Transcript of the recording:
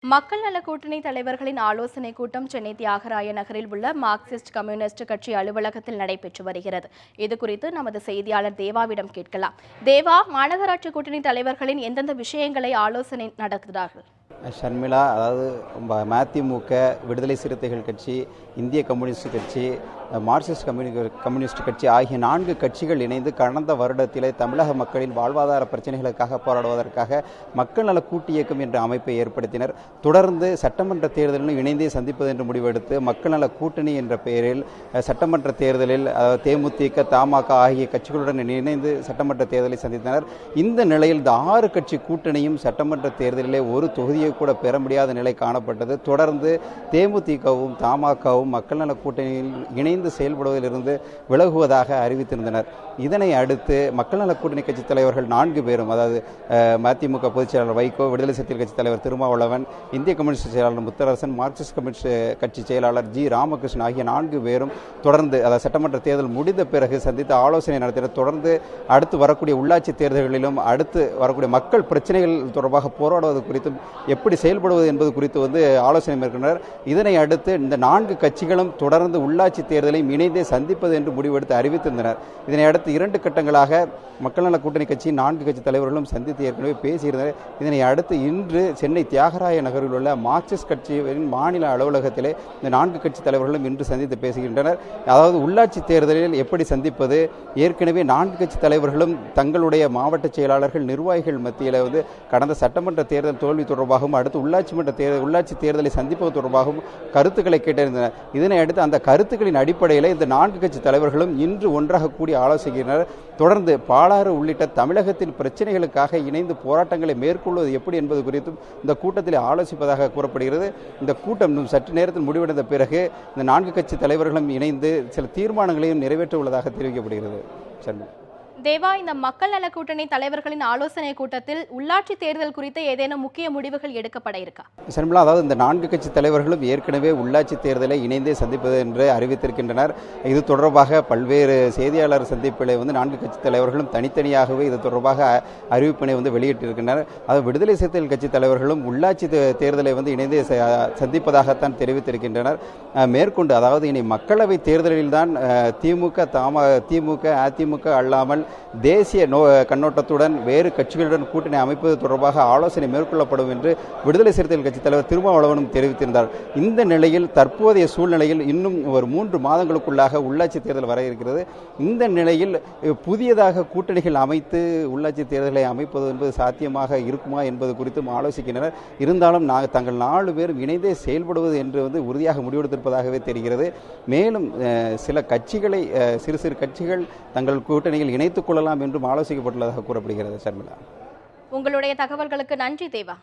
மக்கள் நல கூட்டணி தலைவர்களின் ஆலோசனைக் கூட்டம் சென்னை தியாகராய நகரில் உள்ள மார்க்சிஸ்ட் கம்யூனிஸ்ட் கட்சி அலுவலகத்தில் நடைபெற்று வருகிறது. இதுகுறித்து நமது செய்தியாளர் தேவாவிடம் கேட்கலாம். தேவா, மாநகராட்சி கூட்டணி தலைவர்களின் எந்தெந்த விஷயங்களை ஆலோசனை நடத்துகிறார்கள்? ஷர்மிளா, அதாவது மதிமுக, விடுதலை சிறுத்தைகள் கட்சி, இந்திய கம்யூனிஸ்ட் கட்சி, மார்க்சிஸ்ட் கம்யூனிஸ்ட் கட்சி ஆகிய 4 கட்சிகள் இணைந்து கடந்த வருடத்திலே தமிழக மக்களின் வாழ்வாதார பிரச்சனைகளுக்காக போராடுவதற்காக மக்கள் நல கூட்டு இயக்கம் என்ற அமைப்பை ஏற்படுத்தினர். தொடர்ந்து சட்டமன்ற தேர்தலிலும் இணைந்தே சந்திப்பது என்று முடிவெடுத்து மக்கள் நல கூட்டணி என்ற பெயரில் சட்டமன்ற தேர்தலில் தேமுதிக, தமாக ஆகிய கட்சிகளுடன் இணைந்து சட்டமன்ற தேர்தலை சந்தித்தனர். இந்த நிலையில் இந்த 6 கட்சி கூட்டணியும் சட்டமன்ற தேர்தலிலே ஒரு தொகுதியை கூட பெற முடியாத நிலை காணப்பட்டது. தொடர்ந்து தேமுதிகவும் தமாகவும் மக்கள் நல கூட்டணியில் இணைந்து செயல்படுவதிலிருந்து விலகுவதாக அறிவித்திருந்தனர். இதனை அடுத்து மக்கள் நல கூட்டணி கட்சி தலைவர்கள் 4 பேரும், அதாவது மதிமுக பொதுச் செயலாளர் வைகோ, விடுதலை சிறுத்தைகள் கட்சி தலைவர் திருமாவளவன், இந்திய கம்யூனிஸ்ட் செயலாளர் முத்தரசன், மார்க்சிஸ்ட் கம்யூனிஸ்ட் கட்சி செயலாளர் ஜி ராமகிருஷ்ணன் ஆகிய 4 பேரும் தொடர்ந்து, அதாவது சட்டமன்ற தேர்தல் முடிந்த பிறகு சந்தித்து ஆலோசனை நடத்தினர். தொடர்ந்து அடுத்து வரக்கூடிய உள்ளாட்சி தேர்தல்களிலும் அடுத்து வரக்கூடிய மக்கள் பிரச்சனைகள் தொடர்பாக போராடுவது குறித்தும் எப்படி செயல்படுவது என்பது குறித்து ஆலோசனை மேற்கொண்டனர். இதனை அடுத்து இந்த 4 கட்சிகளும் தொடர்ந்து உள்ளாட்சி தேர்தலையும் இணைந்தே சந்திப்பது என்று முடிவெடுத்து அறிவித்திருந்தனர். இதனை அடுத்து 2 கட்டங்களாக மக்கள் நல கூட்டணி கட்சி 4 கட்சி தலைவர்களும் சந்தித்து ஏற்கனவே பேசியிருந்தனர். இதனை அடுத்து இன்று சென்னை தியாகராய நகரில் உள்ள மார்க்சிஸ்ட் கட்சியின் மாநில அலுவலகத்திலே இந்த 4 கட்சி தலைவர்களும் இன்று சந்தித்து பேசுகின்றனர். அதாவது உள்ளாட்சி தேர்தலில் எப்படி சந்திப்பது, ஏற்கனவே 4 கட்சி தலைவர்களும் தங்களுடைய மாவட்ட செயலாளர்கள், நிர்வாகிகள் மத்தியில் கடந்த சட்டமன்ற தேர்தல் தோல்வி தொடர்பாகவும் அடுத்து உள்ளாட்சி தேர்தலை சந்திப்பது தொடர்பாகவும் கருத்துக்களை கேட்டிருந்தனர். இதனை அடுத்து அந்த கருத்துக்களின் அடிப்படையில் இந்த 4 கட்சி தலைவர்களும் இன்று ஒன்றாக கூடி ஆலோசிக்கின்றனர். தொடர்ந்து பாலாறு உள்ளிட்ட தமிழகத்தின் பிரச்சனைகளுக்காக இணைந்து போராட்டங்களை மேற்கொள்வது எப்படி என்பது குறித்தும் இந்த கூட்டத்தில் ஆலோசிப்பதாக கூறப்படுகிறது. இந்த கூட்டம் சற்று நேரத்தில் முடிவடைந்த பிறகு இந்த 4 கட்சி தலைவர்களும் இணைந்து சில தீர்மானங்களையும் நிறைவேற்ற உள்ளதாக தெரிவிக்கப்படுகிறது. தேவா, இந்த மக்கள் நல கூட்டணி தலைவர்களின் ஆலோசனை கூட்டத்தில் உள்ளாட்சி தேர்தல் குறித்து ஏதேனும் முக்கிய முடிவுகள் எடுக்கப்பட இருக்கா? ஷர்மிளா, அதாவது இந்த 4 கட்சி தலைவர்களும் ஏற்கனவே உள்ளாட்சி தேர்தலை இணைந்தே சந்திப்பது என்று அறிவித்திருக்கின்றனர். இது தொடர்பாக பல்வேறு செய்தியாளர் சந்திப்பில் 4 கட்சி தலைவர்களும் தனித்தனியாகவே இது தொடர்பாக அறிவிப்பினை வெளியிட்டிருக்கின்றனர். அதாவது விடுதலை சிறுத்தைகள் கட்சி தலைவர்களும் உள்ளாட்சி தேர்தலை இணைந்தே சந்திப்பதாகத்தான் தெரிவித்திருக்கின்றனர். மேற்கொண்டு, அதாவது இனி மக்களவை தேர்தலில் தான் திமுக, அதிமுக அல்லாமல் தேசிய கண்ணோட்டத்துடன் வேறு கட்சிகளுடன் கூட்டணி அமைப்பது தொடர்பாக ஆலோசனை மேற்கொள்ளப்படும் என்று விடுதலை சிறுத்தைகள் கட்சி தலைவர் திருமாவளவனும் தெரிவித்திருந்தார். இந்த நிலையில் தற்போதைய சூழ்நிலையில் இன்னும் ஒரு 3 மாதங்களுக்குள்ளாக உள்ளாட்சி தேர்தல் வர இருக்கிறது. இந்த நிலையில் புதியதாக கூட்டணிகள் அமைத்து உள்ளாட்சி தேர்தலை அமைப்பது என்பது சாத்தியமாக இருக்குமா என்பது குறித்தும் ஆலோசிக்கின்றனர். இருந்தாலும் தங்கள் 4 பேரும் இணைந்தே செயல்படுவது என்று உறுதியாக முடிவெடுத்திருப்பதாகவே தெரிகிறது. மேலும் சில கட்சிகளை, சிறு கட்சிகள் தங்கள் கூட்டணியில் இணைத்துக் கொள்ளலாம் என்றும் ஆலோசிக்கப்பட்டுள்ளதாக கூறப்படுகிறது. ஷர்மிளா, உங்களுடைய தகவல்களுக்கு நன்றி தேவா.